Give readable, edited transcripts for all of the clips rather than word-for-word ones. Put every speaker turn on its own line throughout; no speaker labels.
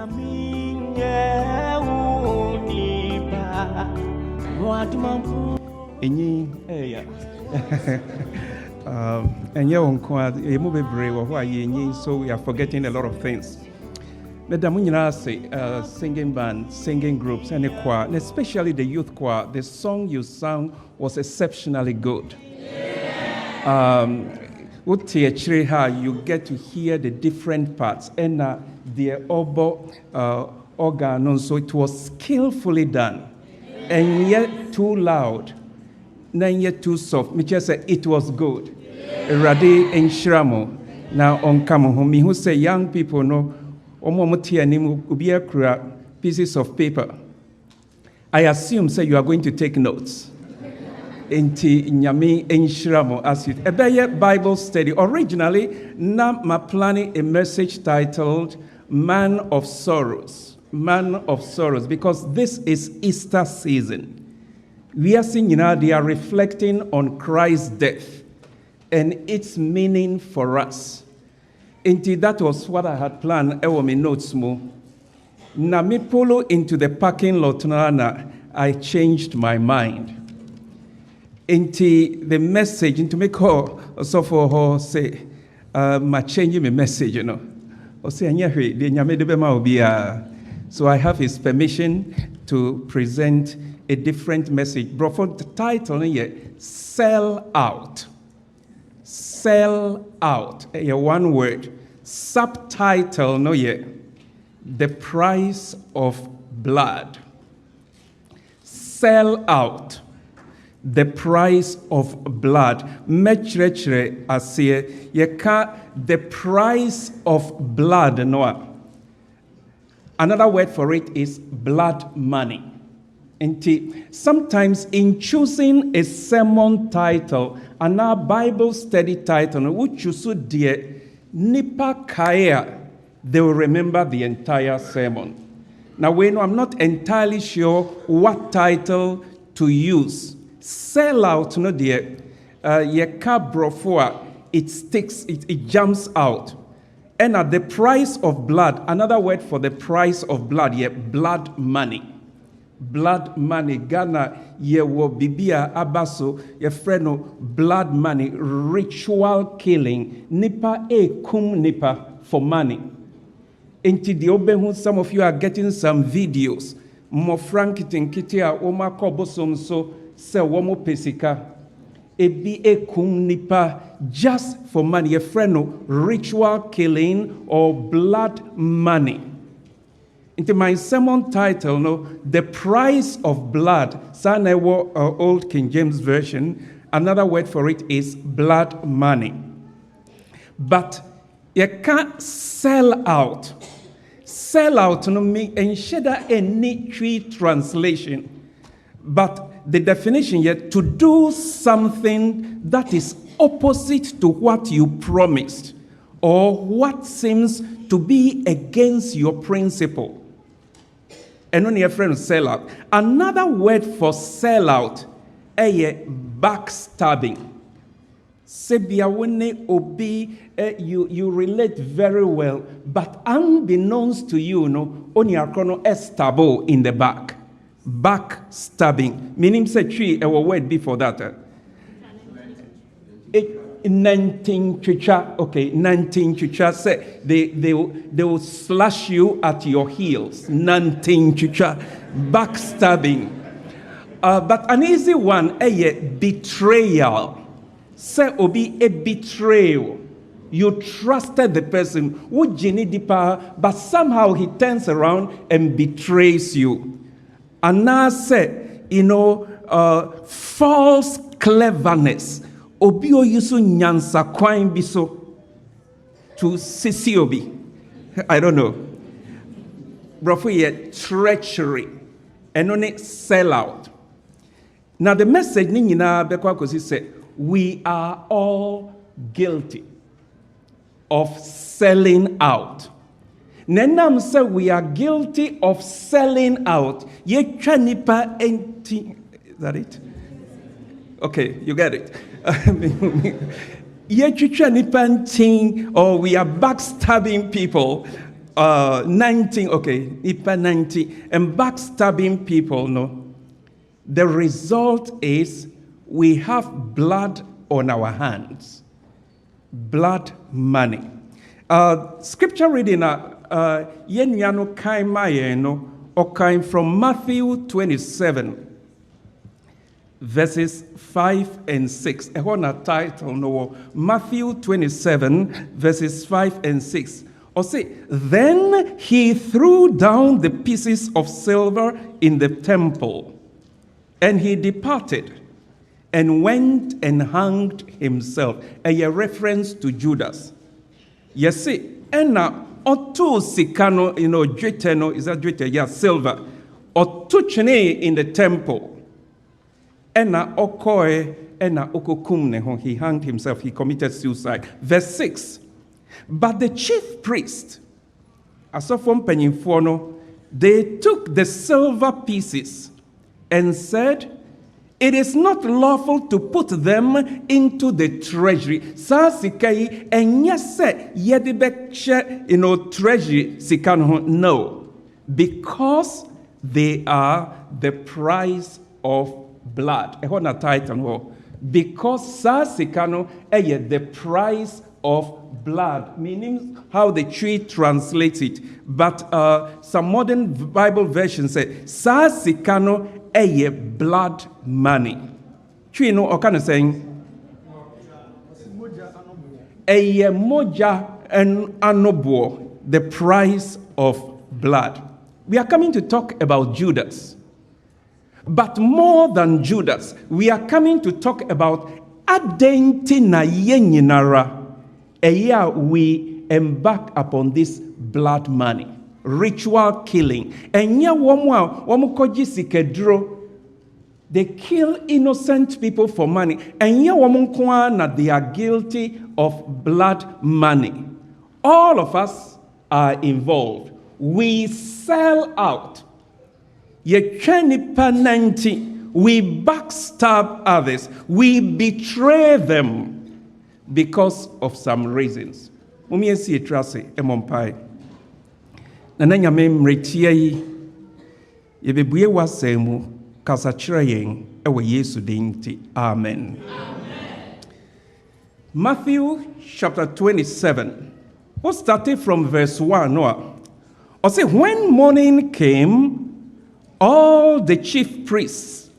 So we are forgetting a lot of things. Singing band, singing groups, and a choir, and especially the youth choir. The song you sang was exceptionally good. You get to hear the different parts, and the oboe organ, so it was skillfully done, and yet too loud, and yet too soft. Me just say it was good. Radi and Shramo. Now on Kamohomi, who say young people know. Pieces of paper. I assume say you are going to take notes. Inti nyami enshiramo as it. A Bible study. Originally, I'm planning a message titled "Man of Sorrows." Man of Sorrows, because this is Easter season. We are seeing they are reflecting on Christ's death and its meaning for us. Indeed, that was what I had planned. I will notes more. Na me polo into the parking lot na I changed my mind. Into the message, into me call so for her say, ma changing my message, you know. Or say so I have his permission to present a different message. Bro, for the title here, Sell Out. Sell out. One word. Subtitle, no yet. The price of blood. Sell out. The price of blood. Mechrechere asie. Yeka the price of blood. No. Another word for it is blood money. Sometimes in choosing a sermon title and our Bible study title, which you should dear Nipa Kaya, they will remember the entire sermon. Now, I'm not entirely sure what title to use. Sellout, no dear, Yeka Brofoa, it sticks, it jumps out. And at the price of blood, another word for the price of blood, blood money. Blood money. Ghana, yewo bibia abaso, ye freno blood money, ritual killing. Nipa kum nipa for money. Into the obehu, some of you are getting some videos. Mo frankitin kitia oma kobosom so se womo pesika. Ebi kum nipa just for money. Ye freno ritual killing or blood money. Into my sermon title, no, the price of blood. Sanewo Old King James Version. Another word for it is blood money. But you can't sell out. Sell out no me and sheda any tree translation. But the definition yet to do something that is opposite to what you promised or what seems to be against your principle. And when your friend sell out. Another word for sell out, backstabbing. You relate very well, but unbeknownst to you, only are estabo in the back. Backstabbing. Meaning say tree, a word before that. 19 chicha, okay, 19 chicha say they will slash you at your heels. 19 chicha, backstabbing. But an easy one, betrayal. Say obi a betrayal. You trusted the person, but somehow he turns around and betrays you. And now say, false cleverness. Obi o yusu nyansa kwan biso to sisi obi. I don't know. Brofo ye treachery. And only sell out. Now the message ni nyina bekwa kosi say we are all guilty of selling out. Nenam say we are guilty of selling out. Ye twa nipa enti. Is that it? Okay, you get it. Or we are backstabbing people 19, okay, Ipa 90, and backstabbing people, no. The result is we have blood on our hands. Blood money. Scripture reading, yenyano kaima no, or from Matthew 27. Verses 5 and 6. I want a title, no, Matthew 27, verses 5 and 6. Or say, then he threw down the pieces of silver in the temple, and he departed and went and hanged himself. A reference to Judas. Yes, see, and now, otu sikano, dweteno, is that dwete? Yeah, silver. Otu chene in the temple. Ena okoe, ena okokumne, he hanged himself, he committed suicide. Verse 6. But the chief priest, asofo mpanyimfo no, they took the silver pieces and said, it is not lawful to put them into the treasury. Sa sikai enyese yedibekshe, treasury sikan no, because they are the price of blood. A title, because sa sikano the price of blood, meaning how the tree translates it. But some modern Bible versions say sa sikano blood money. Tree no or kind of saying moja and anobo, the price of blood. We are coming to talk about Judas. But more than Judas, we are coming to talk about adenti na yenyinara. Eya we embark upon this blood money, ritual killing. Enya wamukoji sikedro. They kill innocent people for money. Enya wamunkwa na they are guilty of blood money. All of us are involved. We sell out. We backstab others. We betray them because of some reasons. Mumiensi etrase emompai. Nananya memretie yebebuye wasemu kasachira yen ewe Yesu dinti. Amen. Matthew chapter 27. We'll start from verse 1. Or say, when morning came, all the chief priests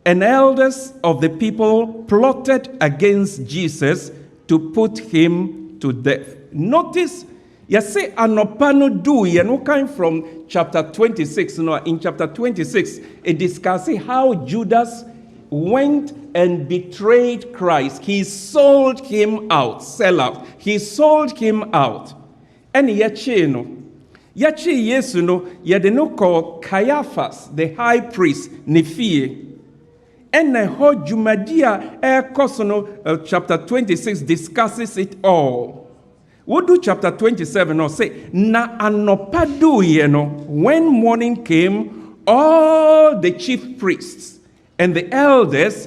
and elders of the people plotted against Jesus to put him to death. Notice, you say anopano do you kind from chapter 26. No, in chapter 26, it discusses how Judas went and betrayed Christ. He sold him out. Sellout. He sold him out. And yet, Yachi Yesu no yede no call Caiaphas, the high priest, Nifie. And the whole Jumadia Kosono chapter 26 discusses it all. What do chapter 27 or say? Na anopadu yeno, when morning came, all the chief priests and the elders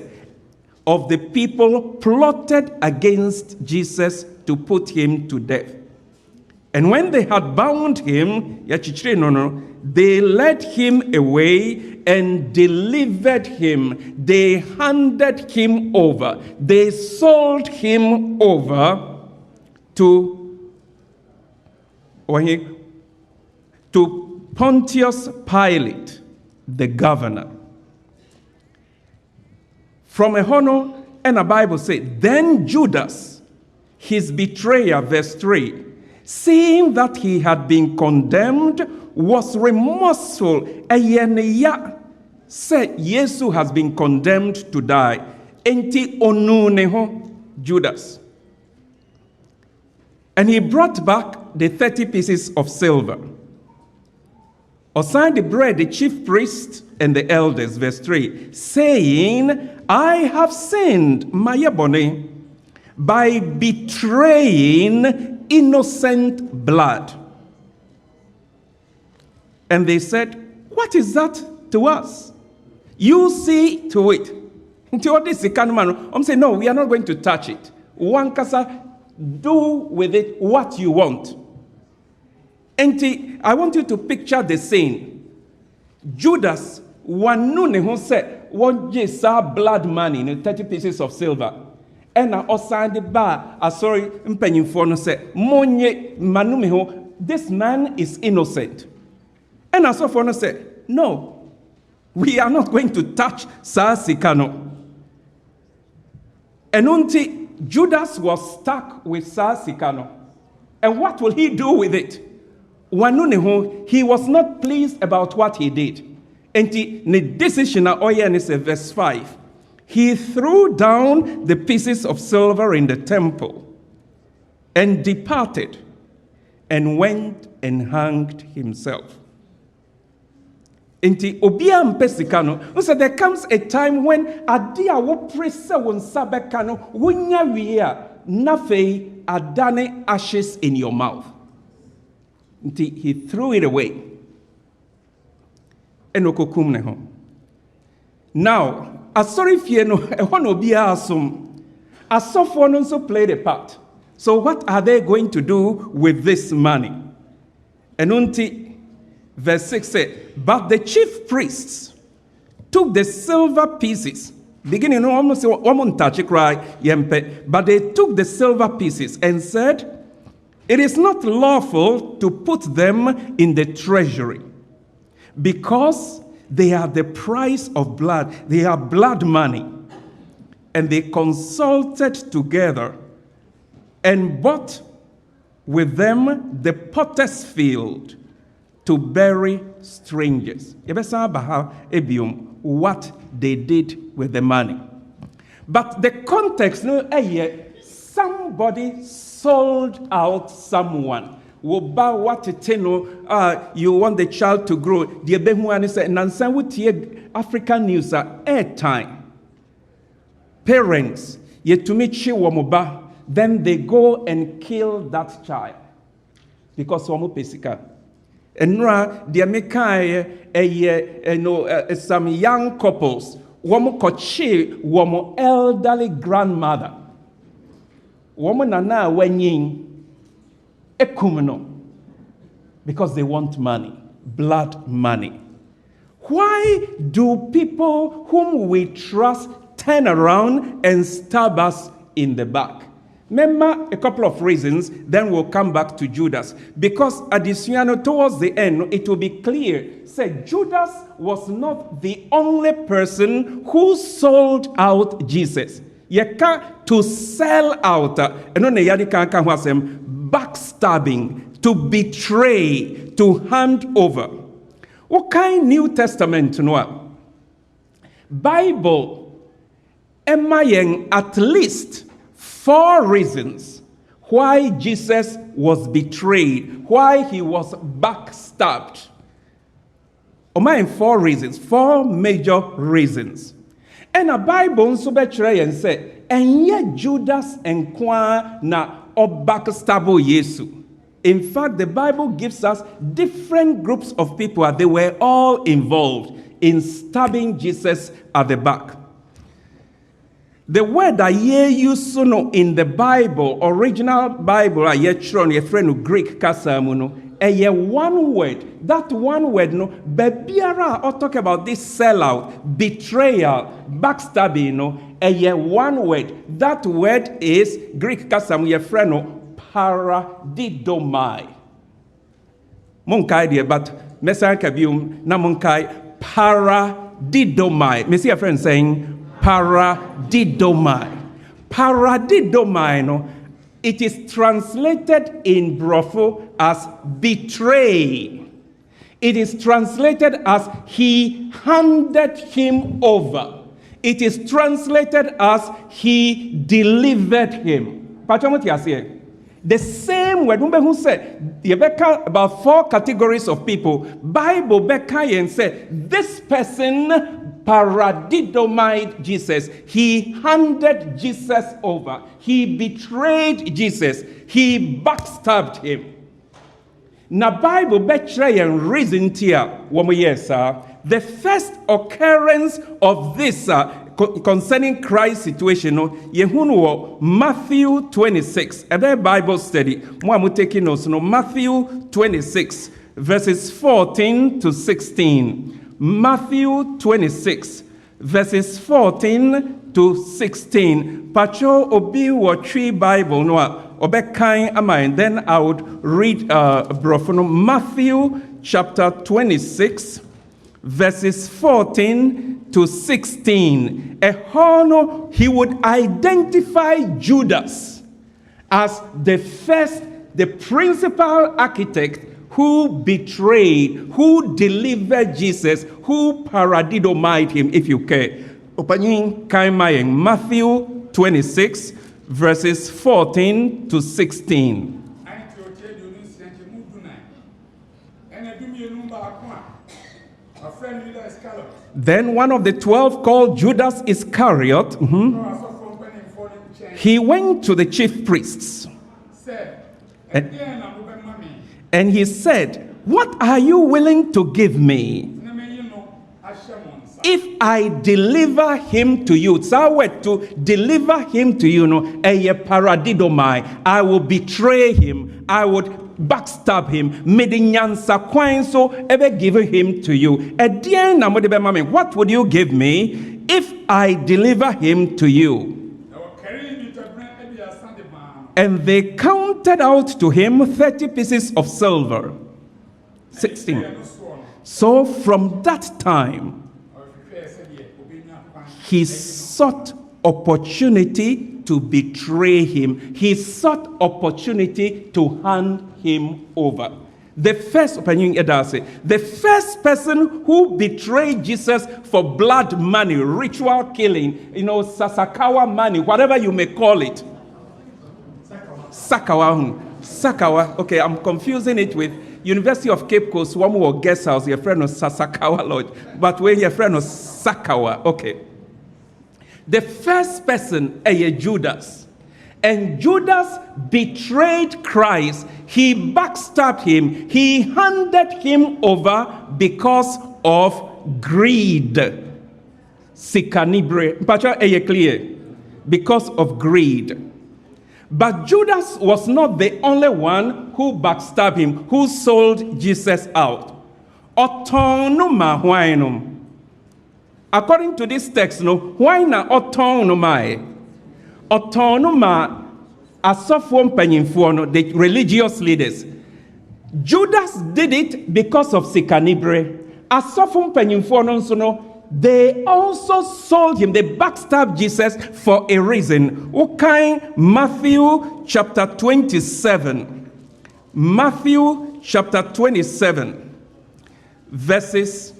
of the people plotted against Jesus to put him to death. And when they had bound him, they led him away and delivered him. They handed him over. They sold him over to Pontius Pilate, the governor. From a honor, and the Bible says, then Judas, his betrayer, verse 3, seeing that he had been condemned, was remorseful. Said, Jesus has been condemned to die. Enti onuneho, Judas. And he brought back the 30 pieces of silver. Assigned the bread, the chief priest and the elders, verse 3, saying, I have sinned, Mayabone, by betraying innocent blood. And they said, what is that to us? You see to it. I'm saying, no, we are not going to touch it. One kasa, do with it what you want. And I want you to picture the scene. Judas, wanu ne ho se, wonje sa blood money, 30 pieces of silver. Ena osande ba, sorry, mpanyimfo no se, monye manu me ho, this man is innocent. Ena so for no se, no, we are not going to touch sa sikano. Enunti, Judas was stuck with sa sikano. And what will he do with it? Wanu ne ho, he was not pleased about what he did. Enti ne decision na oye ne se verse 5. He threw down the pieces of silver in the temple and departed and went and hanged himself. Inti obia mpesika no, so there comes a time when adia wo prese won sabeka no wonya wie a nafei adane ashes in your mouth. Inti he threw it away. Enokokum ne ho. Now, asori fie no ehon obia asum. Asofo no also played a part. So what are they going to do with this money? Enunti verse 6 said, but the chief priests took the silver pieces, beginning almost but they took the silver pieces and said, it is not lawful to put them in the treasury because they are the price of blood. They are blood money. And they consulted together and bought with them the potter's field to bury strangers. What they did with the money. But the context, somebody sold out someone. You want the child to grow. African news airtime. Parents, then they go and kill that child because womo pesika. Enra dia mekai some young couples womo kochi womo elderly grandmother. Womo nana wenyin ekumno because they want money, blood money. Why do people whom we trust turn around and stab us in the back? Remember a couple of reasons, then we'll come back to Judas. Because additionally, towards the end, it will be clear. Say, Judas was not the only person who sold out Jesus. Yeka to sell out, backstabbing, to betray, to hand over. What kind New Testament no? Bible emayeng at least 4 reasons why Jesus was betrayed, why he was backstabbed. Omain 4 reasons, 4 major reasons. And a Bible nso betray and say, and yet Judas and kwa na backstabo Yesu. In fact, the Bible gives us different groups of people. They were all involved in stabbing Jesus at the back. The word that ye use in the Bible, original Bible, ye friend Greek kasamuno, one word. That one word no, bebiara or talk about this sellout, betrayal, backstabbing no, one word. That word is Greek kasamu ye friend no, paradidomai. Monkai dear, but Messiah kabium na monkai paradidomai. Me see a friend saying paradidomai. Paradidomai, no, it is translated in Brofo as betray. It is translated as he handed him over. It is translated as he delivered him. The same word, who said, about 4 categories of people. Bible Bekayen said, this person paradidomized Jesus. He handed Jesus over. He betrayed Jesus. He backstabbed him. Na Bible betray and reason here. The first occurrence of this concerning Christ's situation, Matthew 26. A Bible study. Matthew 26, verses 14 to 16. Matthew 26, verses 14 to 16. Pacho obi watri Bible no obekain amine. Then I would read brofono Matthew chapter 26, verses 14 to 16. Ehono, he would identify Judas as the principal architect who betrayed, who delivered Jesus, who paradidomized him, if you care. Opening Kaimayeng, Matthew 26, verses 14 to 16. Then one of the 12, called Judas Iscariot, he went to the chief priests and he said, "What are you willing to give me if I deliver him to you?" To deliver him to you, paradidomai. I will betray him. I would backstab him. Medinyansa kwan so ever give him to you. What would you give me if I deliver him to you? And they counted out to him 30 pieces of silver. 16. So from that time, he sought opportunity to betray him. He sought opportunity to hand him over. The first person who betrayed Jesus for blood money, ritual killing, Sasakawa money, whatever you may call it. Sakawa. Okay, I'm confusing it with University of Cape Coast, one more guest house, your friend of Sasakawa Lodge. But when your friend of Sakawa, okay. The first person, Judas. And Judas betrayed Christ. He backstabbed him. He handed him over because of greed. Sikanibre. Because of greed. But Judas was not the only one who backstabbed him, who sold Jesus out. According to this text, why na autonomai? Autonoma asofo mpanyimfo, the religious leaders. Judas did it because of sikanibre. Asofo mpanyimfo they also sold him. They backstabbed Jesus for a reason. Okay, Matthew chapter 27. Matthew chapter 27, verses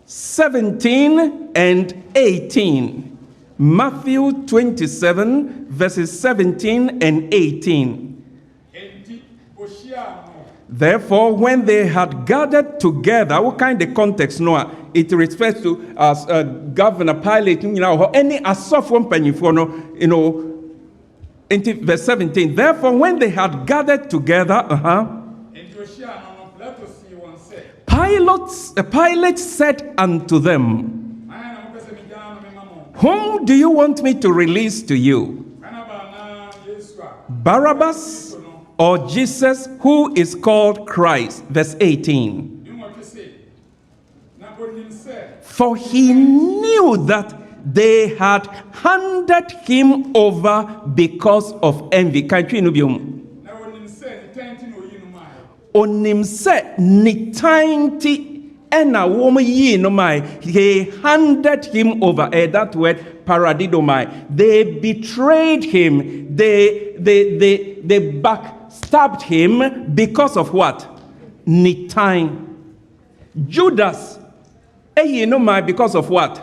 17 and 18. Matthew 27, verses 17 and 18. Therefore, when they had gathered together, what kind of context, Noah? It refers to as Governor Pilate, any asofo mpanyimfo, verse 17. Therefore, when they had gathered together, Pilate said unto them, "Whom do you want me to release to you? Barabbas or Jesus, who is called Christ?" Verse 18. For he knew that they had handed him over because of envy. Onimse nitanti ena woman ye no mai. He handed him over. That word paradidomai. They betrayed him. They backstabbed him because of what? Nitain. Judas, because of what?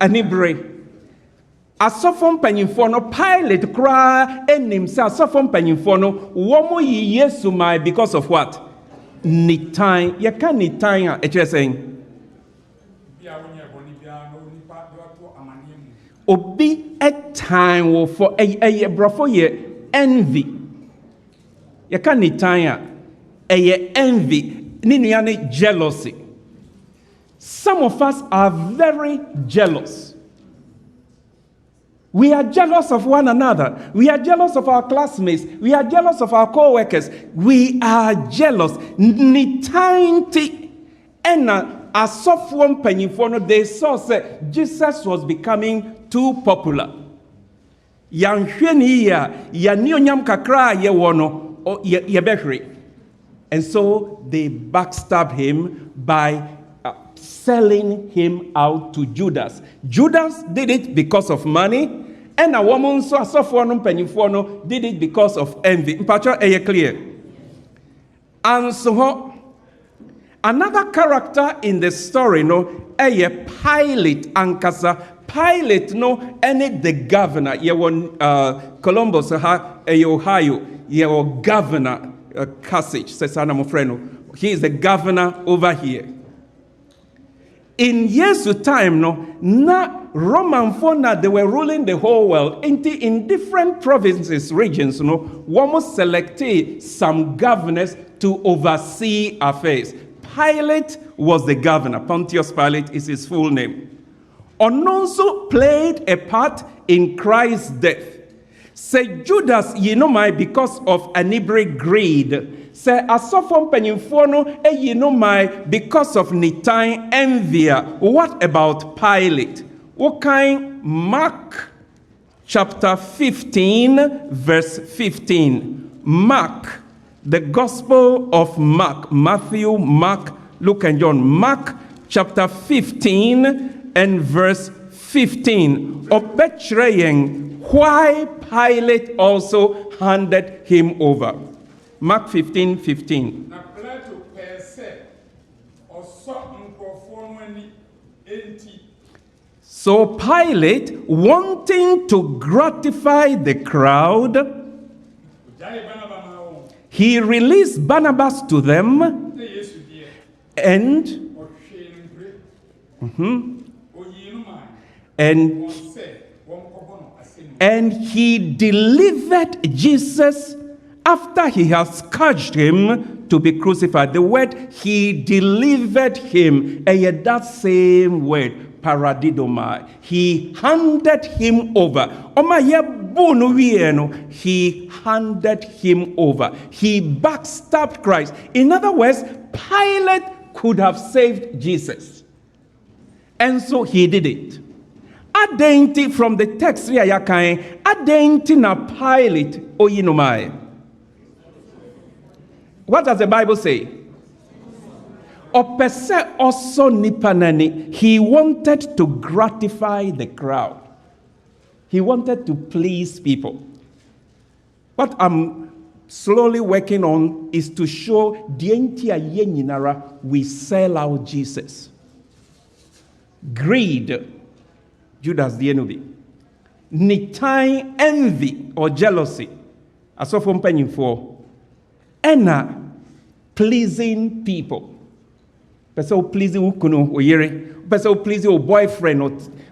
Anibre. Asofo mpanyimfo no Pilate kra enimse asofo mpanyimfo no womo yi Yesu mai because of what? Nitan. Ye ka nitan a eche saying obi a time wo for a brofo ye envy. Ye ka nitan a envy ni nuane jealousy. Some of us are very jealous. We are jealous of one another. We are jealous of our classmates. We are jealous of our co-workers. We are jealous. Nitanti ena asofo mpanyimfo no, they saw say Jesus was becoming too popular. Yanhwe ni ya ni onyam kakra ye wo no ye behwe. And so they backstabbed him by selling him out to Judas. Judas did it because of money, and a woman so did it because of envy. Clear? And so another character in the story, Pilate ankasa. Pilate any the governor. Columbus Ohio, governor Kasich says he is the governor over here. In Yesu time, na Roman fauna, they were ruling the whole world. In different provinces, regions, one selected some governors to oversee affairs. Pilate was the governor. Pontius Pilate is his full name. Ononso played a part in Christ's death. Say Judas, because of inebriate greed. Say asofo mpanyimfo no because of nitan envy. What about Pilate? What kind? Mark chapter 15 verse 15. Mark, the Gospel of Mark, Matthew, Mark, Luke and John. Mark chapter 15 and verse 15. Of betraying why Pilate also handed him over. Mark 15:15. So Pilate, wanting to gratify the crowd, he released Barnabas to them and he delivered Jesus after he has scourged him to be crucified. The word he delivered him, that same word, paradidomai. He handed him over. He handed him over. He backstabbed Christ. In other words, Pilate could have saved Jesus. And so he did it. Adenti from the text yakai, adenti na Pilate oyinomai. What does the Bible say? Opese also nipanani. He wanted to gratify the crowd. He wanted to please people. What I'm slowly working on is to show dientia yeninara we sell out Jesus. Greed, Judas the enemy. Nitai envy or jealousy. Asofo mpanyimfo. Ena pleasing people. Person pleasing ukuno oyere. Person pleasing your boyfriend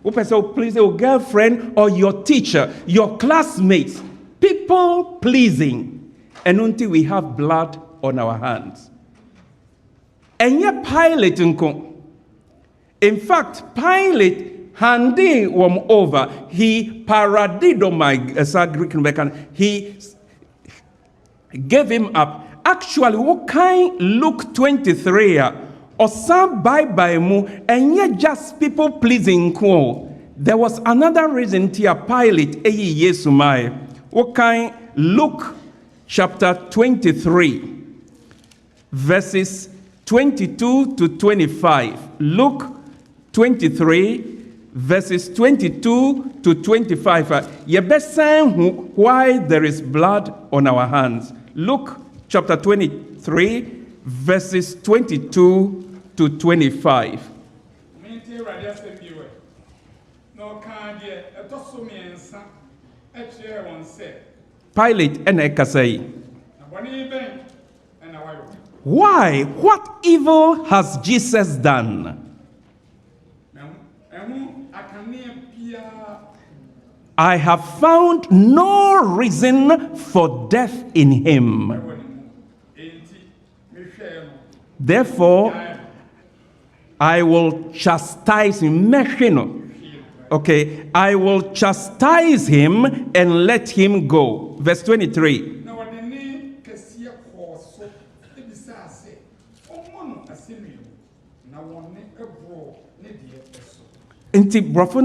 or person pleasing your girlfriend or your teacher, your classmates. People pleasing. And until we have blood on our hands. And yet Pilate unko. In fact, Pilate handing him over. He paradidomai as a Greek American. He gave him up. Actually, what kind Luke 23 or some by mu and yet just people pleasing ko. There was another reason to Pilate yesumai. What kind Luke chapter 23 verses 22 to 25. Luke 23 verses 22 to 25. Yebesen why there is blood on our hands. Luke chapter 23, verses 22 to 25. Pilate and Ekasei. Why? What evil has Jesus done? I have found no reason for death in him. Therefore, I will chastise him. Okay, I will chastise him and let him go. Verse 23.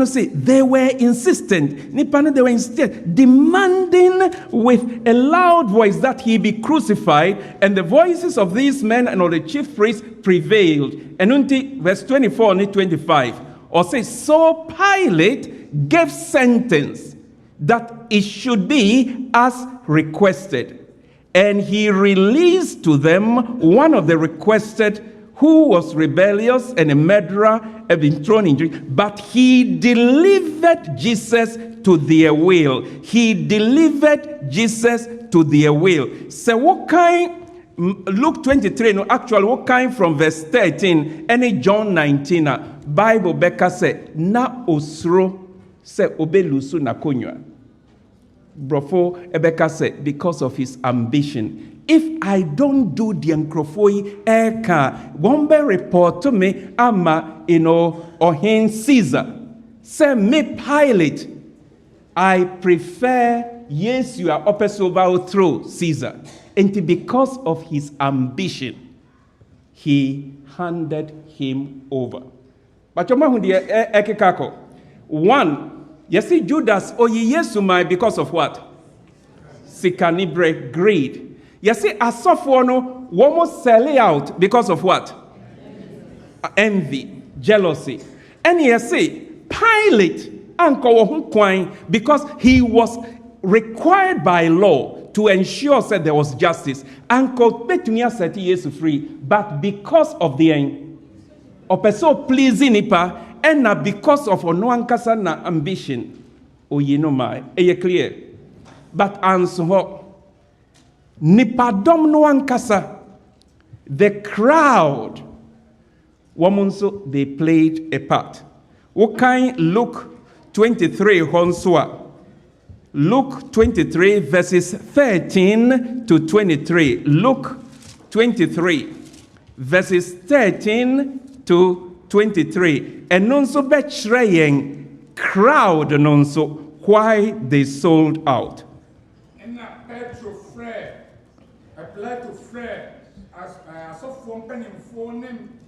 Say they were insistent. They were insistent, demanding with a loud voice that he be crucified, and the voices of these men and of the chief priests prevailed. And verse 24 and 25, or say, so Pilate gave sentence that it should be as requested, and he released to them one of the requested, who was rebellious and a murderer, had been thrown in jail, but he delivered Jesus to their will. He delivered Jesus to their will. So what kind, Luke 23, no, actually what kind from verse 13, any John 19, Bible Becca said, na osro se obelusu na konywa. Brofo Ebeka said, because of his ambition. If I don't do the Ankrofoi Eka, Wombe report to me, ama, or him Caesar. Say me Pilate, I prefer, yes, you are opposite through Caesar. And because of his ambition, he handed him over. But one, you see Judas, Yesumai, because of what? Sikanibre, greed. You see, Asofono, womo Sellout because of what? Envy, jealousy. And you see, Pilate, because he was required by law to ensure that there was justice. Uncle Petunia said he is free, but because of the People-Pleasing nipa, and not because of onoankasa na ambition, mai, clear. But answer. Nipadom no ankasa, the crowd, womanso, they played a part. Wokai Luke 23 honswa. Luke 23 verses 13 to 23. Luke 23 verses 13 to 23. And nonso betraying crowd nonso why they sold out.
Apply to Fred as I saw from penny for name.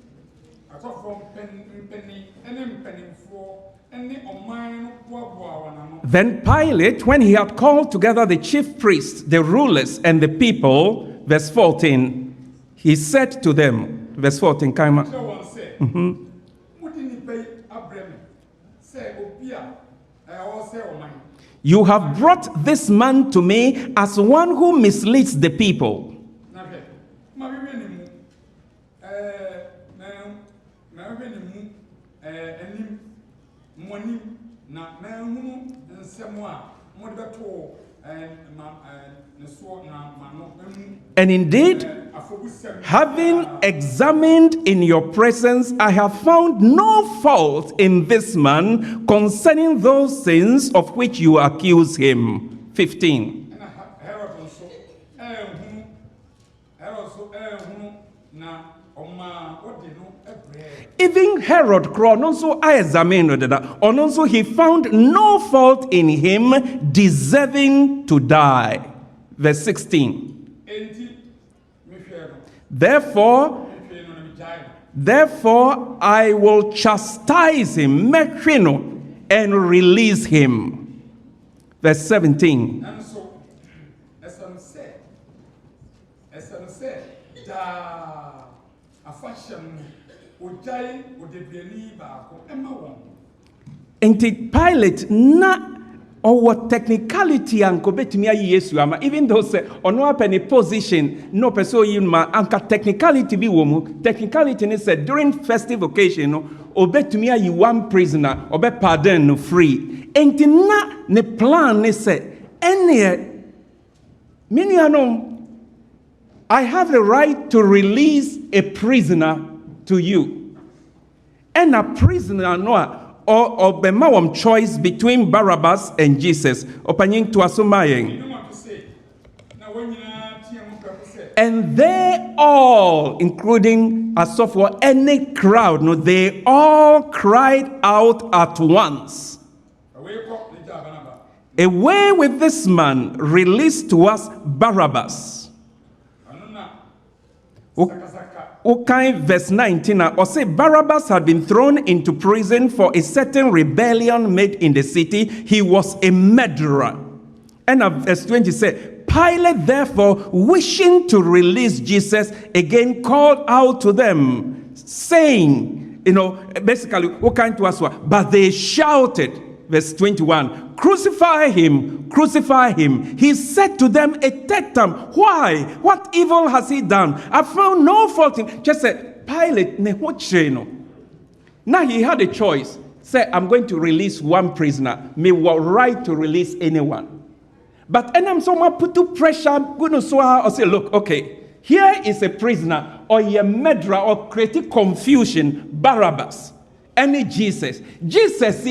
I saw from penny and penny for any of mine.
Then Pilate, when he had called together the chief priests, the rulers, and the people, verse 14, he said to them, verse 14, Kaima. You have brought this man to me as one who misleads the people. And indeed, having examined in your presence, I have found no fault in this man concerning those sins of which you accuse him. 15. Even Herod crowned also I examined that, and also he found no fault in him deserving to die. Verse 16. Therefore I will chastise him, and release him. Verse 17. And so, as I said, and Pilate na or technicality and kobetumi yesu ama, even though say ono apeni position no person yinma anka technicality bi wo mu. Technicality ne said during festive occasion no obetumi ayi one prisoner obe pardon no free. Enti na ne plan ne say ene many anom, I have the right to release a prisoner to you. And a prisoner no or bemawam choice between Barabbas and Jesus. Opanyin to asumayeng. And they all, including Asoph, any crowd, no, they all cried out at once. Away with this man, release to us Barabbas. Okay, verse 19, or say Barabbas had been thrown into prison for a certain rebellion made in the city. He was a murderer. And verse 20 said, Pilate therefore, wishing to release Jesus, again called out to them, saying, basically, what kind to us? But they shouted, verse 21, crucify him, crucify him. He said to them a third time, why? What evil has he done? I found no fault in. Just said, Pilate, now he had a choice. Say, I'm going to release one prisoner. Me what right to release anyone. But and I'm someone put to pressure, going to or say, look, okay, here is a prisoner or a murderer or creating confusion, Barabbas. And Jesus. Jesus,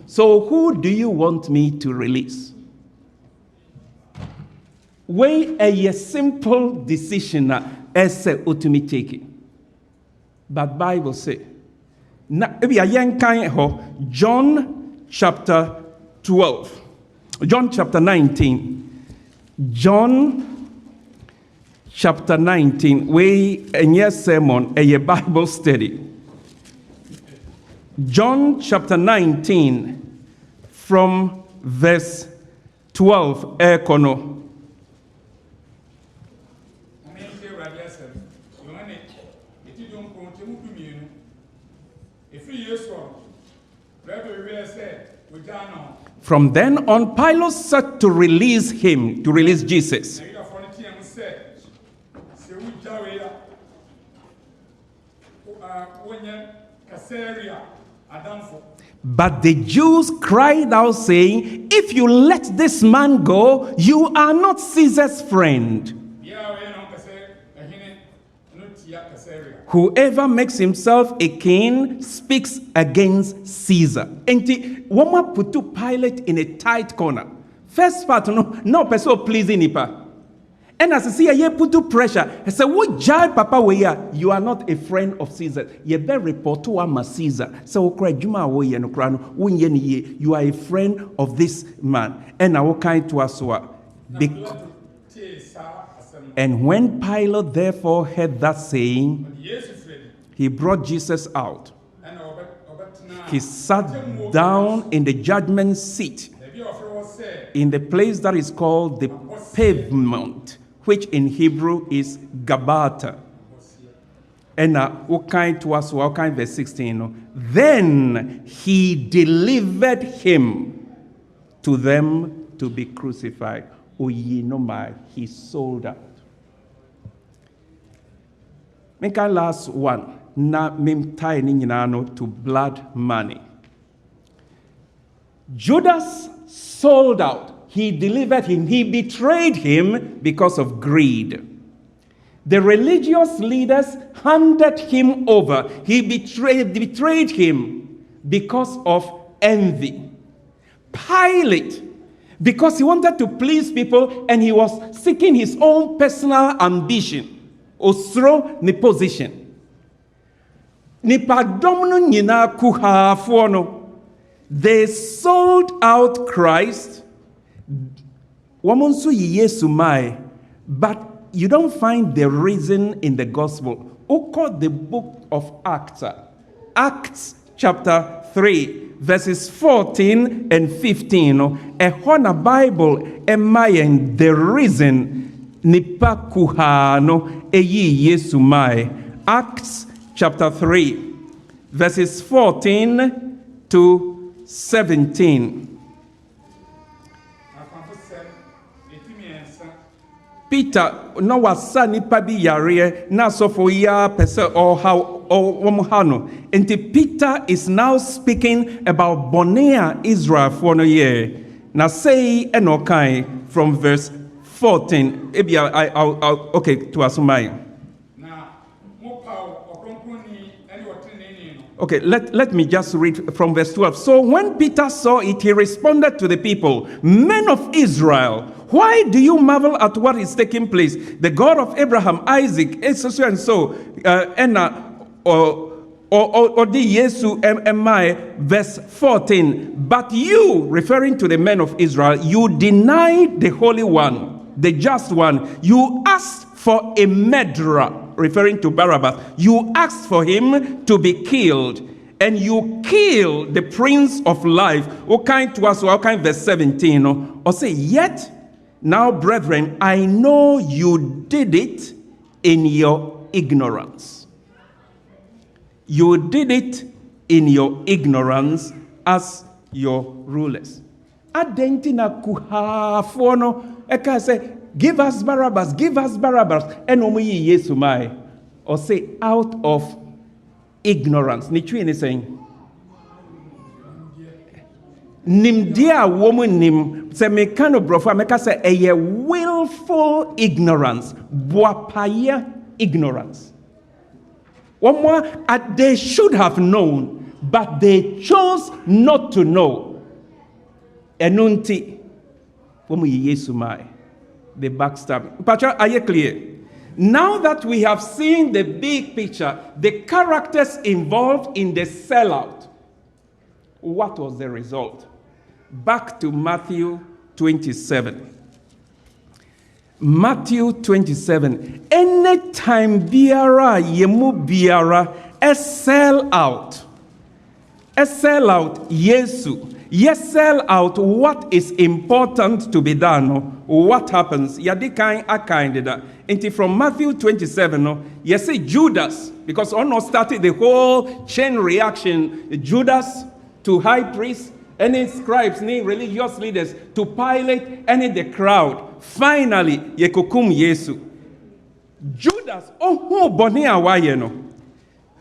so who do you want me to release? Way a simple decision as a ultimate taking. But Bible say, John chapter 12. John chapter 19. John chapter 19. We in your sermon, a Bible study. John chapter 19 from verse 12. Ekono. From then on, Pilate sought to release him, to release Jesus. But the Jews cried out, saying, if you let this man go, you are not Caesar's friend. Whoever makes himself a king speaks against Caesar. And one put to Pilate in a tight corner. First part, no person pleasing nipa. And as I see, I put to pressure. I said, what jai papa we are? You are not a friend of Caesar. You better report to ama Caesar. So you are a friend of this man. And I will kind to us. And when Pilate therefore heard that saying, he brought Jesus out. He sat down in the judgment seat in the place that is called the pavement, which in Hebrew is Gabata. And what kind to us, what kind verse 16? Then he delivered him to them to be crucified. He sold out. Make our last one. Na mim tie ni nyinano to blood money. Judas sold out. He delivered him. He betrayed him because of greed. The religious leaders handed him over. He betrayed him because of envy. Pilate, because he wanted to please people and he was seeking his own personal ambition. Osro ni position. Nipadomno nyina kuhafono. They sold out Christ. Wamonsu Yesu mai. But you don't find the reason in the gospel. Oko the book of Acts. Acts chapter 3 verses 14 and 15. Ehona Bible emayen the reason nipa kuhano eyi Yesu mai. Acts chapter 3, verses 14 to 17. Peter, no wasa nipa bi yare na sofo ya pese or how or womuhano. And Peter is now speaking about Bonea Israel for no year. Now say enokai from verse 14. Okay, to asumai. Okay, let me just read from verse 12. So when Peter saw it, he responded to the people, men of Israel, why do you marvel at what is taking place? The God of Abraham, Isaac, and so, or the Yesu verse 14. But you, referring to the men of Israel, you denied the Holy One, the just one. You asked for a murderer, referring to Barabbas. You asked for him to be killed, and you killed the Prince of Life. Okay, to us, okay, verse 17. Or say, yet now, brethren, I know you did it in your ignorance. You did it in your ignorance as your rulers. Adentina kuhafono eka say, give us Barabbas, give us Barabbas. And omuyi Yesu mai. Or say, out of ignorance. Nichwi is saying, nimdia woman nim se mekano brofa meka say a willful ignorance, boapaya ignorance. One more, they should have known, but they chose not to know. Enunti, womu Yesu mai, the backstab. Pacha, are you clear? Now that we have seen the big picture, the characters involved in the sellout, what was the result? Back to Matthew 27. Matthew 27. Anytime biara yemu biara a sell out Yesu. Yes, sell out what is important to be done. What happens? Yadikai akindeda. Until from Matthew 27, you see Judas, because ono started the whole chain reaction. Judas to high priest, any scribes, any religious leaders, to Pilate, any the crowd. Finally, yekokum Yesu. Judas, boni awayeno.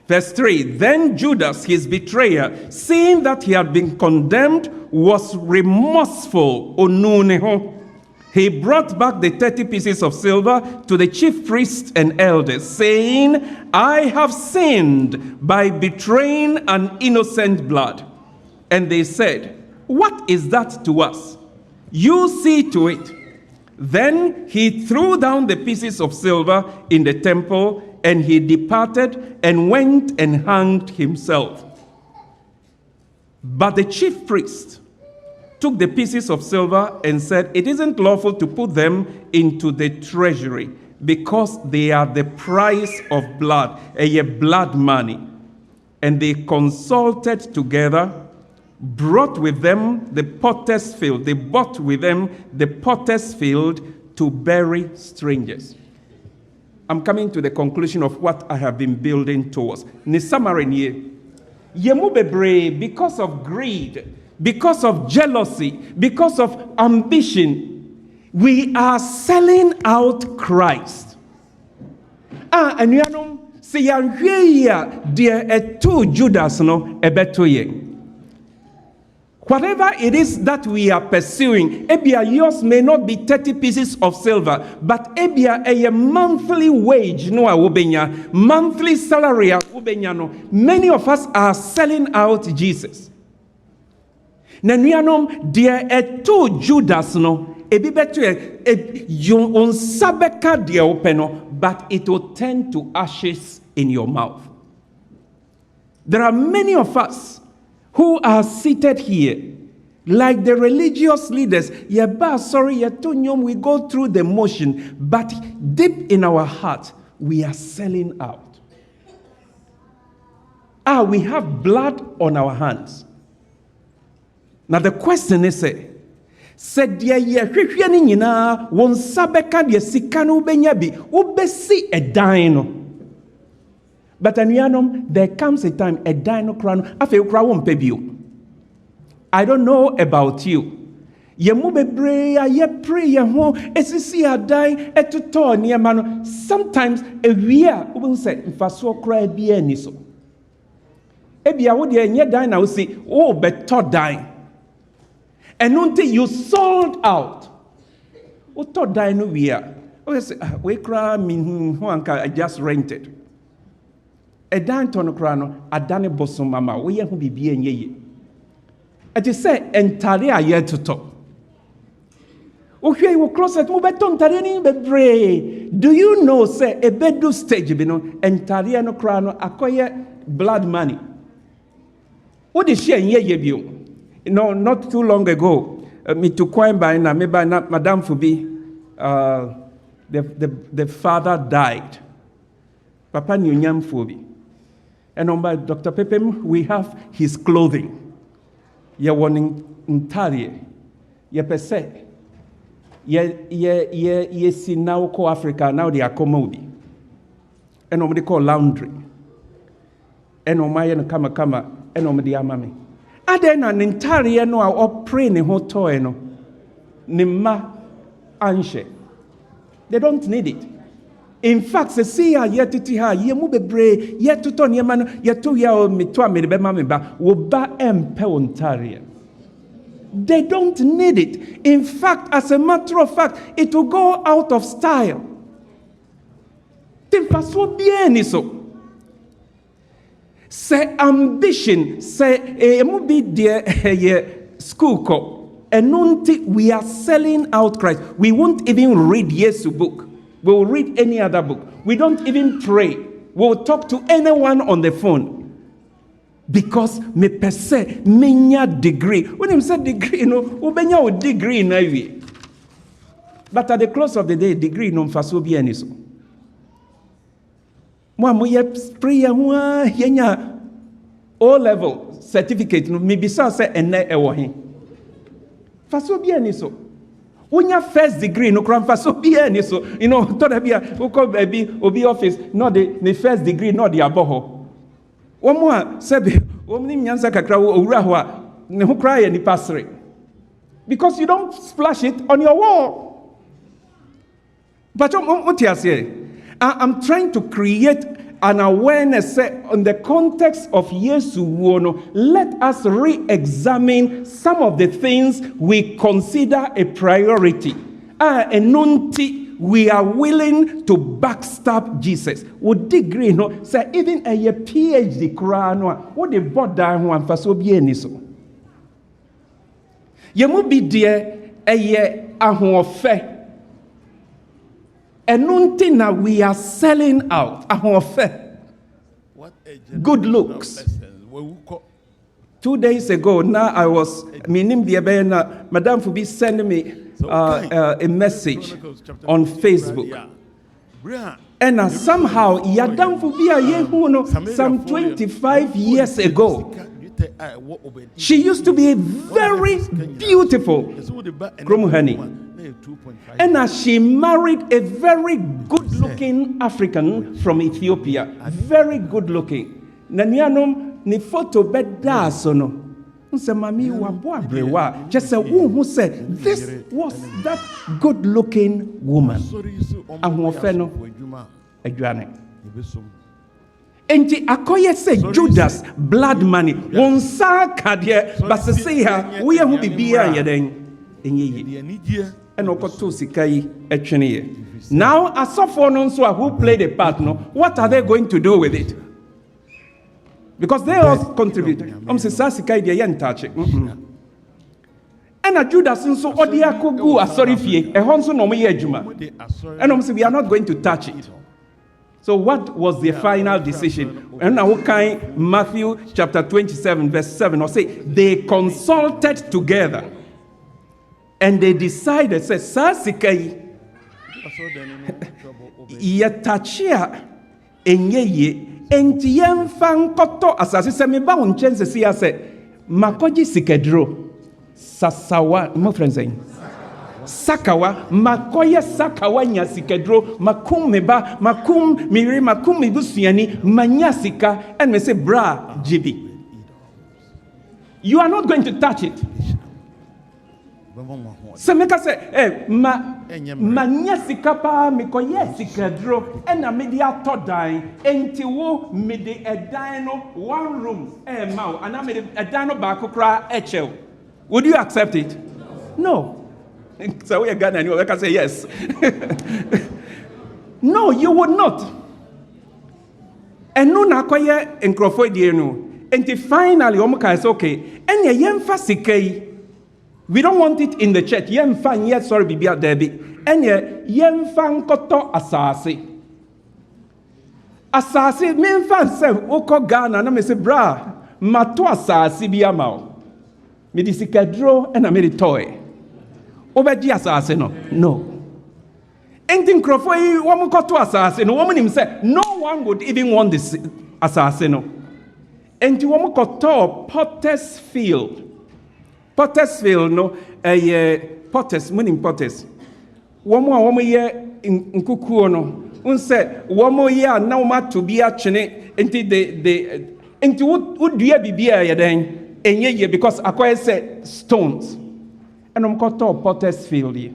Verse 3, then Judas, his betrayer, seeing that he had been condemned, was remorseful. He brought back the 30 pieces of silver to the chief priests and elders, saying, I have sinned by betraying an innocent blood. And they said, what is that to us? You see to it. Then he threw down the pieces of silver in the temple, and he departed and went and hanged himself. But the chief priest took the pieces of silver and said, it isn't lawful to put them into the treasury, because they are the price of blood, a blood money. And they consulted together, brought with them the potter's field. They bought with them the potter's field to bury strangers. I'm coming to the conclusion of what I have been building towards. Ni summary ni yemu bebre, because of greed, because of jealousy, because of ambition, we are selling out Christ. And you know, say yanhwe dear etu Judas no ebeto ye. Whatever it is that we are pursuing, ebia yours may not be 30 pieces of silver, but ebia a monthly wage no awubenya, monthly salary awubenya no. Many of us are selling out Jesus. Nanuanom dear etu Judas no ebi betu yon sabeka dear openo, but it will turn to ashes in your mouth. There are many of us who are seated here, like the religious leaders. We go through the motion, but deep in our heart, we are selling out. We have blood on our hands. Now the question is, said dia ye hwehwe ni nyina won sabeka de sika no benya bi obesi edan no. But anuanom, there comes a time a dino crown afi ukra won pebio. I don't know about you. Yemu bebre ye pray ye ho esisi adan etuto niema no. Sometimes a wia obun say mfaso kra bia ni so. Ebia wo de enye dan na wo si o beto dan. And until you sold out. O to dan no wia. O say we kra min ho anka I just rented. A dan to no kra no adane bosom mama we ye ho bibia enye ye. It is say entire a year to talk. Okay, you closet mo beton tare ni bebre. Do you know say a bedu stage bi no entire no kra no akoye blood money. What is she in ye? No, not too long ago, me to coin by na me by Madame Fubi, the father died. Papa Nyunyam Fubi. And on by Dr. Pipim, we have his clothing. Ye warning entirely. Ye per se. Ye see now call Africa, now they are commodi. And on they call laundry. And on my kama, and on the amami. Aden an entire no or pray ne ho toy no. Nima anshe. They don't need it. In fact, se see ya yet to her, ye mu bebre, yet to ton yeman, yet to ya me to me be mamma, wo ba empe Ontario. They don't need it. In fact, as a matter of fact, it will go out of style. Timpa so bien so. Say ambition, say mu be there school co. And we are selling out Christ. We won't even read Yesu book. We will read any other book. We don't even pray. We'll talk to anyone on the phone. Because me per se, menya degree. When you say degree, you know, ubenya o degree in Ivy. But at the close of the day, degree no faso bi eniso. Mo amoye prayer ho yenya O-level certificate no me bisa say ene ewo he. Faso bi eniso. Unya first degree no kram faso bi eniso. You know, to da bia uko baby obi office no the first degree no the aboho. Omwa sebe omni nyansa kakra owura ho a ne ho kra ye ni pasre. Because you don't splash it on your wall. But I'm trying to create an awareness on the context of Yesu wono. Let us re-examine some of the things we consider a priority. Enunti, we are willing to backstab Jesus. Would degree no say even a PhD krano what the border one for so be any so. Yemu be dear a ye ahofe. Enunti na we are selling out ahofe. Good looks. 2 days ago, now I was Madame Fubi sending me a message on Facebook. And somehow, Yadam Fubi some 25 years ago, she used to be very beautiful, and she married a very good-looking African from Ethiopia. Very good-looking. Ni photo beda sono. Unse mami wabo abrewa. Just say who said this was that good-looking woman. Ahofeno adwane. Enti akoye say Judas blood money. Wonsa kadie but say ha we hu bibia yeden enye. And okoto sikai etwene. Now asofo no nso who played a part no, what are they going to do with it? Because they all contribute. Say sasika dia yen touch it. And a Judas nso odi akogu asori fie. E ho nso no mo ye adwuma. And say we are not going to touch it. So what was the final decision? And now Matthew chapter 27 verse 7 or say they consulted together and they decided say sasika ye tachia enye enti yemfa nkoto asase se me ba won chense sia se makoji sikedro sasawa mo friends saying sakawa makoye sakawa nya sikedro makum meba makum miri makum mibusuani manya sika and me say bra jibi you are not going to touch it. Semeka say manya sika pa mikoye sikedro ena media todan enti wo mede edan no one room mau ana mede edan no ba kokra echel. Would you accept it? No. So we are Ghana and you can say yes. No, you would not. And no na koye enkrofo die no enti finally omuka say okay enya yemfa sikai. We don't want it in the church. Yemfa yet sorry bibia debi. Enye yemfa nkoto asase. asase memfa se wokɔ Ghana na me se bra mato asase bi ama wo me di sikadro na me di toy obedi asase no enti nkrofo yi wo mkoto asase no wo nim say no one would even want this asase no enti wo mkoto Potter's Field no Potters munim Potters wo mo a wo ye nkukuo no unse wo mo ye na wo mato bi atwene enti enti wo dua bibia ye den enye ye because akoye say stones enom koto Potter's Field yi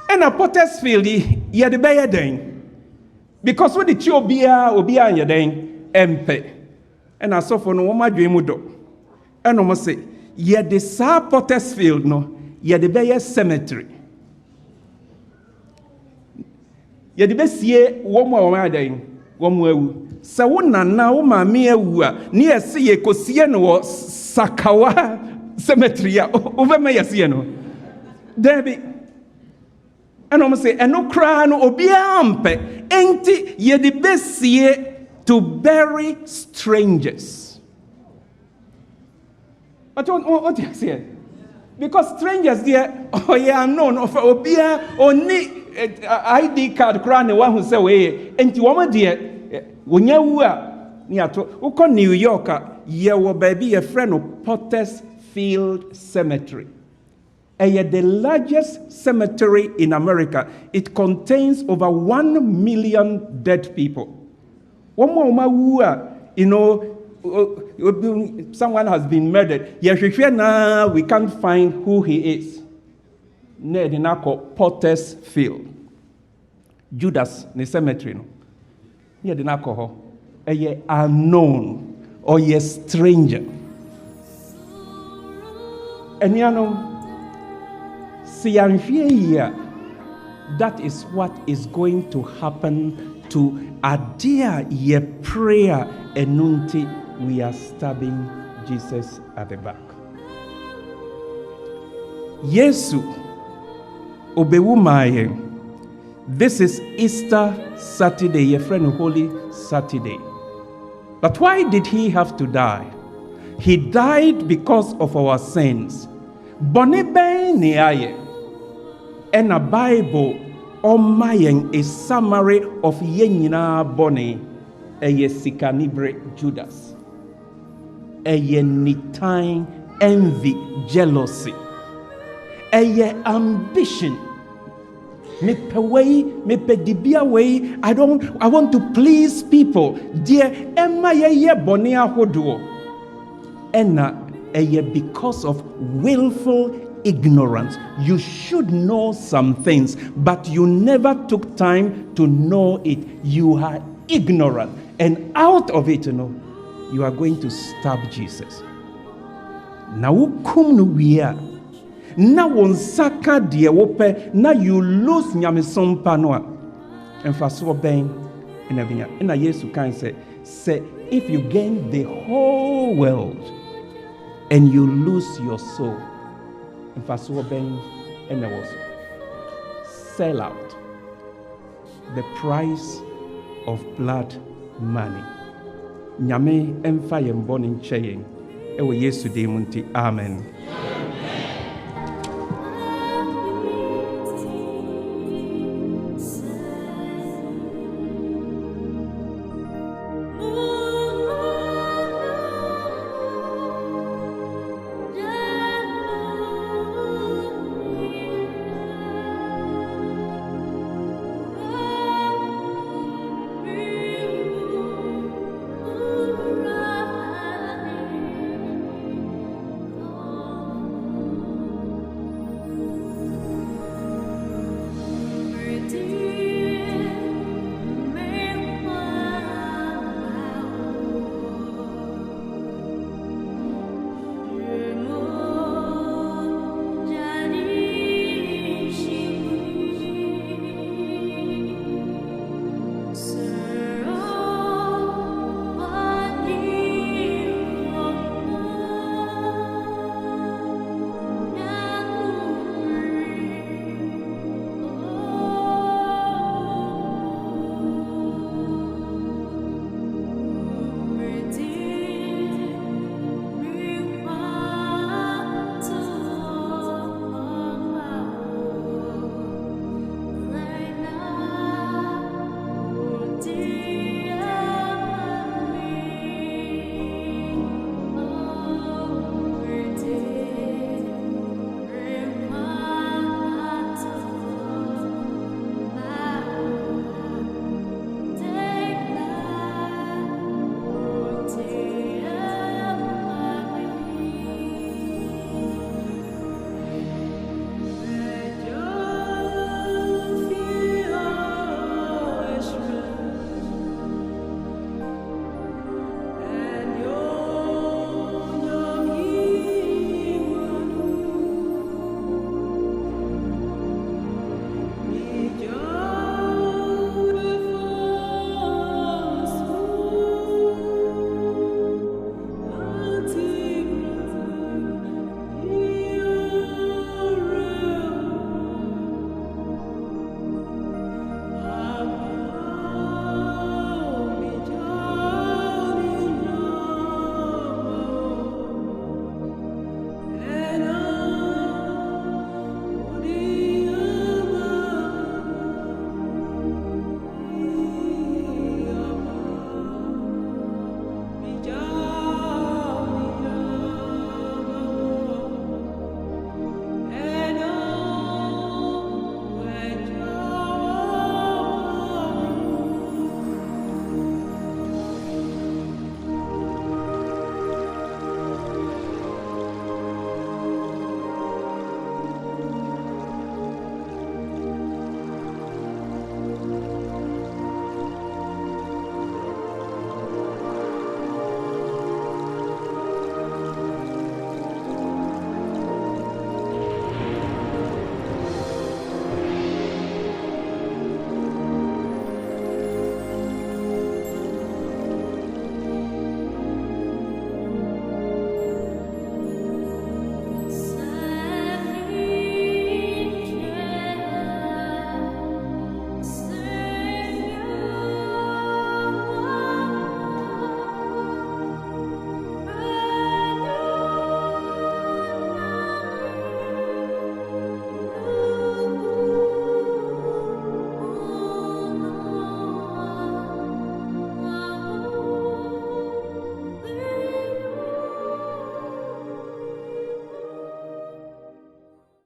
ena Potter's Field yi ye de be ye den because wo de chi obia ye den empe ena sofo no wo madwe mu do enom say ye de sa Potter's Field no ye de be ye cemetery ye de be sie wo mo a den wo mo awu se wo nana wo ma me awu a ne ye se ye kosie no wo Sakawa cemetery a over me ye se no Debbie enom say eno kra no obia ampe enti ye de be sie to bury strangers. But what you say? Because strangers there, oh yeah, unknown of obia only ID card crown the one who say we enti woman there wonya wu a ni ato uko New York ye wo baby a friend of Potter's Field Cemetery. The largest cemetery in America. It contains over 1 million dead people. One more wu a someone has been murdered. Now we can't find who he is. Potter's Field. Judas the cemetery. A unknown or a stranger. And that is what is going to happen to Adia ye prayer enunti. We are stabbing Jesus at the back. Yesu obewumaye. This is Easter Saturday, your friend Holy Saturday. But why did he have to die? He died because of our sins. Bone ben ne aye. And a Bible omayen a summary of yenyina bone eye sikanibre Judas. Eye nitine, envy, jealousy. Eye ambition. Me pedibia way. I want to please people. Dear Emma ye bone ahodo. Ena eye because of willful ignorance. You should know some things, but you never took time to know it. You are ignorant, and out of it, you are going to stab Jesus. Now come no wia. Na won saka de wope na you lose nyamesompa no a. Emfaso ben na binya. Na Yesu kan say if you gain the whole world and you lose your soul, and there was sellout, the price of blood money. Nyame emfa yembo ne nkyeye ewo Yesu de munti. Amen.
Amen.